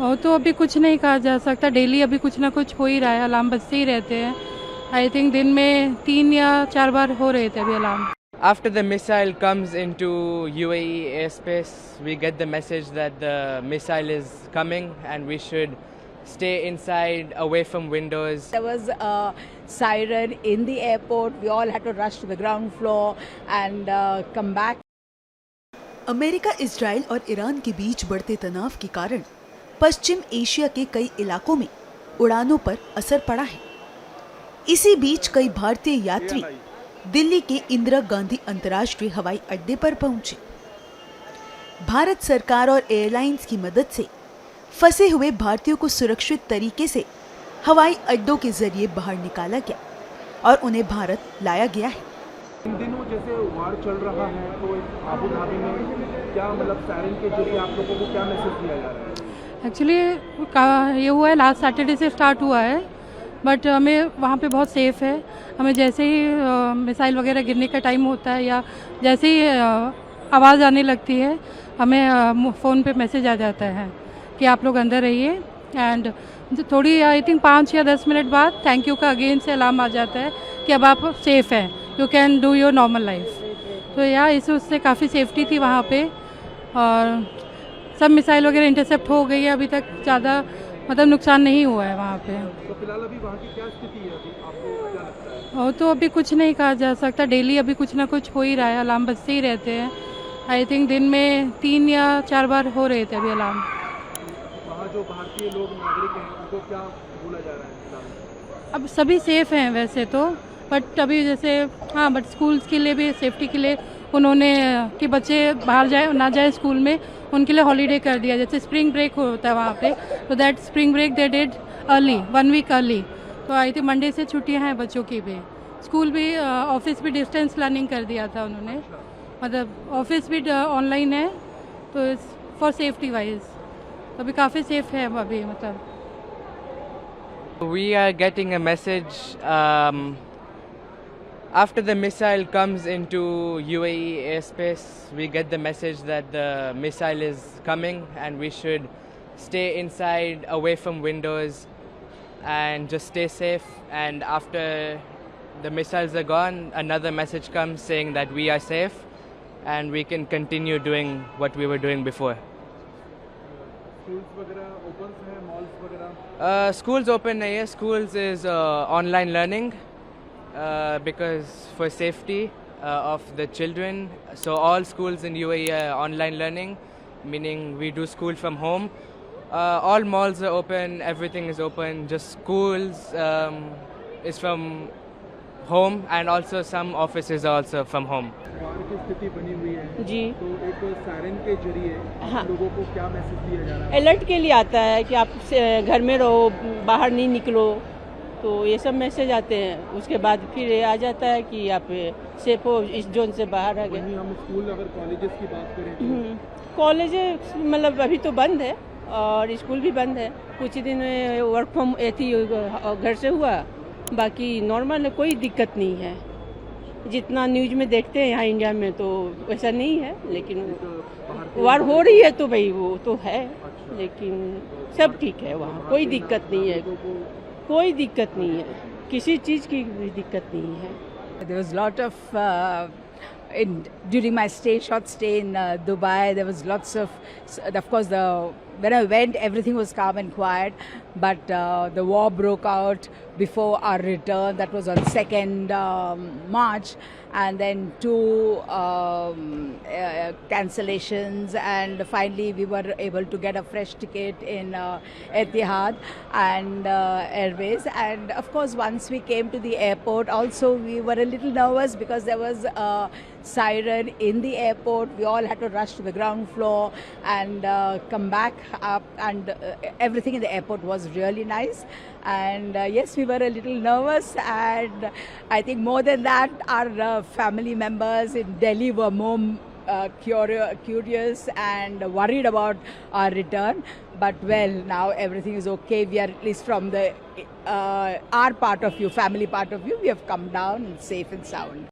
और तो अभी कुछ नहीं कहा जा सकता, डेली अभी कुछ ना कुछ हो ही रहा है, अलार्म बजते ही रहते हैं। आई थिंक दिन में 3 या 4 बार हो रहे थे अभी alarm. After the missile comes into UAE airspace, we get the message that the missile is coming and we should stay inside, away from windows. There was a siren in the airport. We all had to rush to the ground floor and come back. America, Israel और Iran के बीच बढ़ते तनाव के कारण पश्चिम Asia के कई इलाकों में उड़ानों पर असर पड़ा है। इसी बीच कई भारतीय यात्री दिल्ली के इंदिरा गांधी अंतर्राष्ट्रीय हवाई अड्डे पर पहुंचे। भारत सरकार और एयरलाइंस की मदद से फंसे हुए भारतीयों को सुरक्षित तरीके से हवाई अड्डों के जरिए बाहर निकाला गया और उन्हें भारत लाया गया है। इन दिनों जैसे वार चल रहा है तो आबू धाबी में क्या मतलब सायरन के जरिए आप लोगों को क्या मैसेज दिया जा रहा है? एक्चुअली ये हुआ है, लास्ट सैटरडे से स्टार्ट हुआ है, बट हमें वहाँ पे बहुत सेफ़ है। हमें जैसे ही मिसाइल वगैरह गिरने का टाइम होता है या जैसे ही आवाज़ आने लगती है, हमें फ़ोन पे मैसेज आ जाता है कि आप लोग अंदर रहिए। एंड थोड़ी आई थिंक 5 या 10 मिनट बाद थैंक यू का अगेन से अलार्म आ जाता है कि अब आप सेफ़ हैं, you can do your normal life. तो या उससे काफ़ी सेफ्टी थी वहाँ पे और सब मिसाइल वगैरह इंटरसेप्ट हो गई है। अभी तक ज़्यादा मतलब नुकसान नहीं हुआ है वहाँ पे। तो फिलहाल अभी वहाँ की क्या स्थिति है, अभी आपको क्या लगता है? और तो अभी कुछ नहीं कहा जा सकता, डेली अभी कुछ ना कुछ हो ही रहा है, अलार्म बजते ही रहते हैं। आई थिंक दिन में 3 या 4 बार हो रहे थे अभी अलार्म। वहाँ जो भारतीय लोग नागरिक हैं उनको क्या बोला जा रहा है फिलहाल? अब सभी सेफ़ हैं वैसे तो, बट अभी जैसे हाँ, बट स्कूल्स के लिए भी सेफ्टी के लिए उन्होंने कि बच्चे बाहर जाए ना जाए स्कूल में, उनके लिए हॉलीडे कर दिया। जैसे स्प्रिंग ब्रेक होता है वहाँ पे, तो that spring break they did early, 1 week early. तो आई थिंक मंडे से छुट्टियाँ हैं बच्चों की भी। स्कूल भी, ऑफिस भी डिस्टेंस लर्निंग कर दिया था उन्होंने, मतलब ऑफिस भी ऑनलाइन है, तो फॉर सेफ्टी वाइज तो अभी काफ़ी सेफ है अभी मतलब। We are getting a message after the missile comes into UAE airspace. We get the message that the missile is coming and we should stay inside, away from windows, and just stay safe. And after the missiles are gone, another message comes saying that we are safe and we can continue doing what we were doing before. Schools वगैरह open हैं, malls वगैरह? Schools open nahi hai. Schools is online learning because for safety of the children. So all schools in UAE are online learning, meaning we do school from home. All malls are open, everything is open. Just schools is from home and also some offices are also from home. वार की स्थिति बनी हुई है जी, तो एक siren के जरिए हाँ। लोगों को क्या मैसेज दिया जा रहा है? अलर्ट के लिए आता है कि आप घर में रहो, बाहर नहीं निकलो, तो ये सब मैसेज आते हैं। उसके बाद फिर ये आ जाता है कि आप सेफ हो, इस जोन से बाहर आ गए। वहीं हम स्कूल अगर कॉलेजेस की बात करें तो कॉलेज मतलब अभी तो बंद है और स्कूल भी बंद है। कुछ दिन वर्क फ्रॉम थी, घर से हुआ, बाकी नॉर्मल है, कोई दिक्कत नहीं है। जितना न्यूज़ में देखते हैं यहाँ इंडिया में तो वैसा नहीं है, लेकिन वार हो रही है तो भाई वो तो है, लेकिन सब ठीक है, वहाँ कोई दिक्कत नहीं है, कोई दिक्कत नहीं है, किसी चीज़ की भी दिक्कत नहीं है। There was lot of during my short stay in Dubai, there was lots of course when I went everything was calm and quiet, but the war broke out before our return. That was on 2nd March, and then 2 cancellations, and finally we were able to get a fresh ticket in Etihad and Airways. And of course once we came to the airport also we were a little nervous because there was a siren in the airport. We all had to rush to the ground floor and come back up, and everything in the airport was really nice. And yes, we were a little nervous, and I think more than that our family members in Delhi were more curious and worried about our return. But well, now everything is okay. We are, at least from the our part of view, family part of view, we have come down safe and sound.